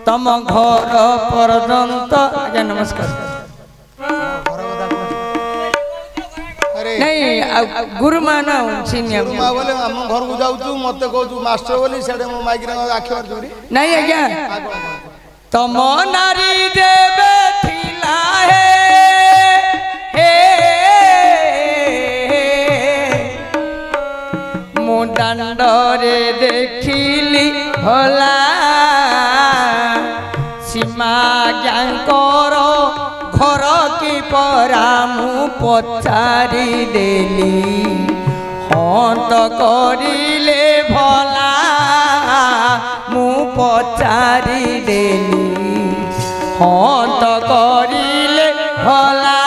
तम घर पर्यंत आज्ञा नमस्कार नहीं गुरु माना सीनियर गुरुमा बोले हम घर को जाऊ मत कहू मास्टर बोली से माइक आखि मार नहीं आज्ञा तम नारी देवे थिला हे मु दांडरे देखिली भला सीमा ज्ञाकर घर की परा मु पचारि देली हंत करिले भला मु पचारि देली हंत करिले भला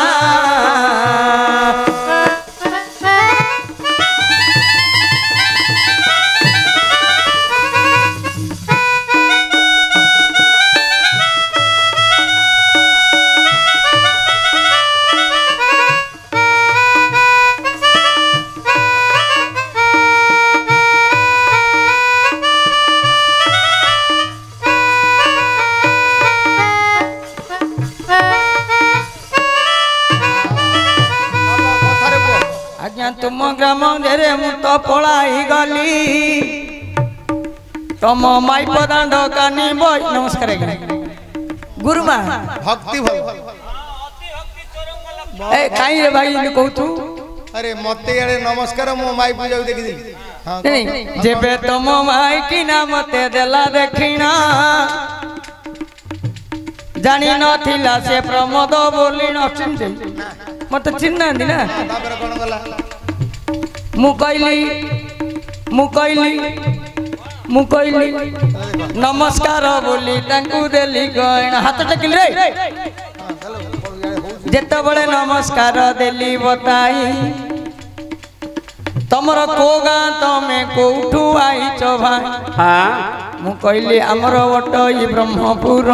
तुम ग्राम रे मु तो पलाई गली तुम माई पदांड कानी बई नमस्कार गुरुमा भक्ति ए काई रे भाई ने कहू तू अरे मते यारे नमस्कार मो माई पूजा देखि दिली हां नहीं जेबे तुम माई की ना मते देला देखिना जानी नथिला से प्रमोद बोली न चिन्ह मत चिन्ह दी ना तापर कोन गला मुकैली नमस्कार बोली तांकु देली गण हाथ टेकिल रे जेते बळे नमस्कार देली बताई तमर को गा तमे कोठू आइछ भाई हां मुकैली हमर वटई ब्रह्मपुर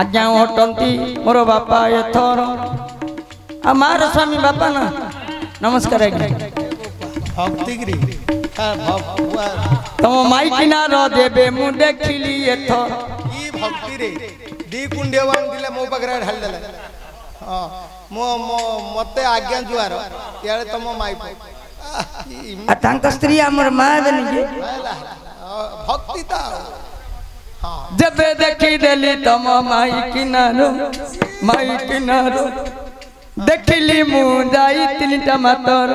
आज्ञा हटंती मोर बापा एथर हमार स्वामी बापा ना नमस्कार आज्ञा भक्ति गिरी तुम माई किनार देबे मु देखिली एथर ई भक्ति रे दी कुंडेवान दिले मो पकरा ढाल देले हां मो मते आज्ञा जुआर यारे तुम माई आ तांका स्त्री हमर मां बनी भक्ति ता हां जबे देखी देली तुम माई किनार देखिली मु जाई तीनटा मातर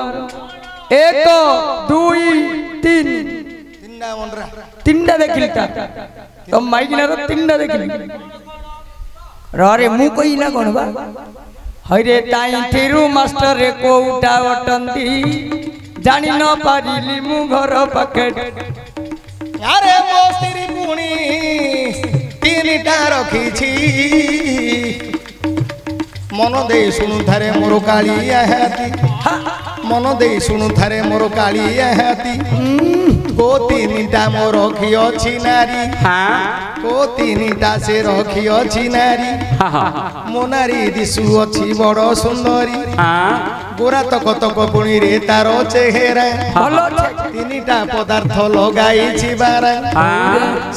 1 2 3 तीनटा देखिली तुम माई किनार तीनटा देखिली रे मु कही ना कोन बा हरे ताई थिरु मास्टर रे कोउटा वटंती जानी न पारिली मु घर पाखे अरे मो स्त्री पुणी तीनटा रखी मन दे सुनु थारे मोर कालिया हाथी मन दे सुनु थारे मोर कालिया हाथी को तीनटा मोर रखी अछि नारी को तीनटा से रखी अछि नारी मो नारी दिसु अछि बड़ सुंदरी गोरा तक पुणी रे तारो चेहरा तीनटा पदार्थ लगाई बारा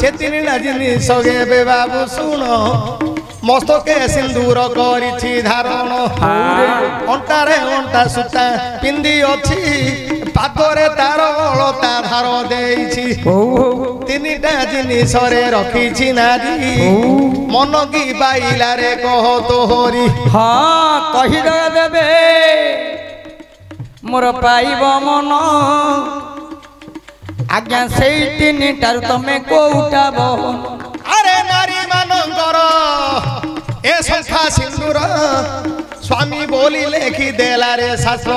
से तीनटा जिनिस गेबे बाबू सुन मस्तके सिंदूर करिछि धारण अंटारे अंटा सुता पिंदी अछि पादरे तार अलता धार देइछि तीनटा जिनिस रे रखिछि नारी मन की बाइला रे कह तोहरी हां कहि देबे मोर पाइब मन आज्ञा सेई तीनटार तमे कोउटा बहन अरे नारी मानकर ए संख्या सिंदूर स्वामी बोली लेखी देला रे शास्त्र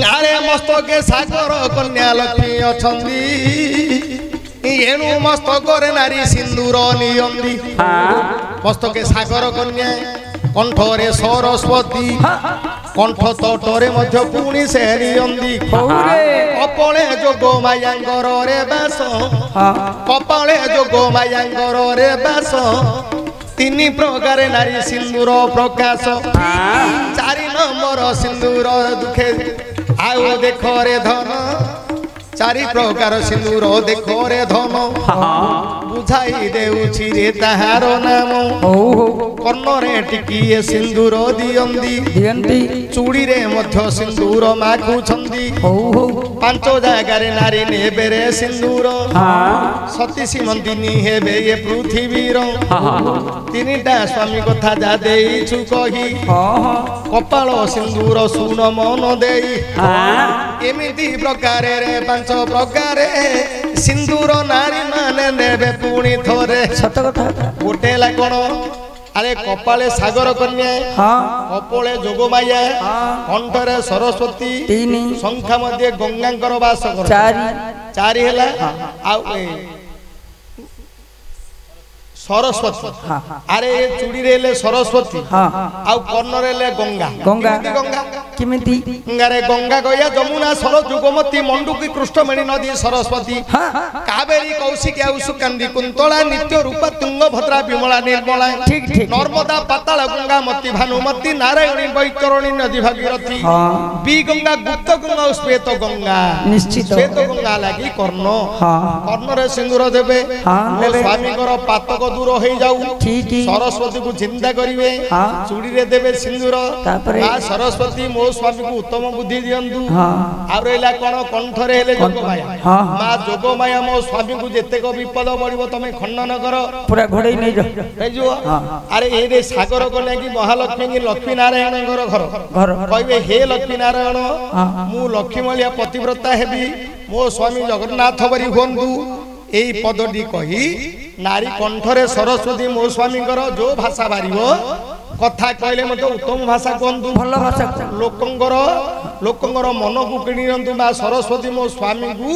अरे मस्तके सागर कन्या लक्ष्मी अछंदी एनु मस्तक नारी सिंदूर नियंदी मस्तके सागर कन्या कंठरे सरस्वती कंठ तटरे मध्य पुणी से नियंदी कपाले जोग मायांगर रे बास कपाले जोग मायांगर रे बास तीन प्रकार नारी सिंदूर प्रकाश 4 नंबर सिंदूर दुखे आओ देख रे धन चारि प्रकार सिंदूर देखो रे धन बुझाई देउछि रे ताहार नाम कर्ण रे टिकिए सिंदूर दियंती चूड़ी रे मध्य सिंदूर माखुछंदी पांच जागा रे नारी नेबे रे सिंदूर सती सीमंतिनी हेबे ये पृथ्वीर तीनिटा स्वामी कथा जा देइछु कही कपाल सिंदूर सुन मन देई एमिति प्रकार रे पांच प्रकार सिंदूर नारी माने नेबे पुणी थोरे सत कथा गोटे ला कोन अरे कपाले सागर कन्या कपोले जोगमाया कंठरे सरस्वती संख्या मध्ये गंगांकर वास चारि हैला आ सरस्वती अरे चूड़ी रे सरस्वती आउ कर्ण रे गंगा गंगा किमिति गंगारे गंगा गया जमुना सरस जुगमती मंडुकी कृष्णमणि नदी सरस्वती कावेरी कौशिकी सुकांदी कुंतला नित्य रूपा तुंगभद्रा विमला निर्मला ठीक ठीक नर्मदा पाताल गंगा मती भानुमती नारायणी वैतरणी नदी भागीरथी बी गंगा गुप्त गंगा श्वेत गंगा निश्चित श्वेत गंगा लागि कर्ण कर्ण रे सिंदूर देबे स्वामी कर पातक दूर हो जाऊ सरस्वती को चिंता करिवे चूड़ी रे देबे सिंदूर मां सरस्वती मो स्वामी को उत्तम बुद्धि दियंतु आ रहला कोन कंठ रे हेले जोगमाया मां जोगमाया मो स्वामी को जेते को विपद पड़िबो तमे खंडन कर पूरा घोड़ई नै जो अरे ए रे सागर कोने की महालक्ष्मी की लक्ष्मी नारायण घर कहबे हे लक्ष्मी नारायण मु लक्ष्मीमलिया पतिव्रता हेबी मो स्वामी जगन्नाथ बरी होंदु एई पदडी कही नारी कंठरे सरस्वती मो स्वामी जो भाषा बारिबो कथा कहले मत उत्तम भाषा कहंतु भल भाषा लोकंगर मन को किणिरंतु बा सरस्वती मो स्वामी को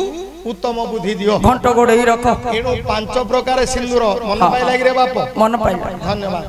उत्तम बुद्धि दियो घंट गोड़ई रख एणु पांच प्रकार सिंदूर मन पाइला रे बाप मन पाइला धन्यवाद।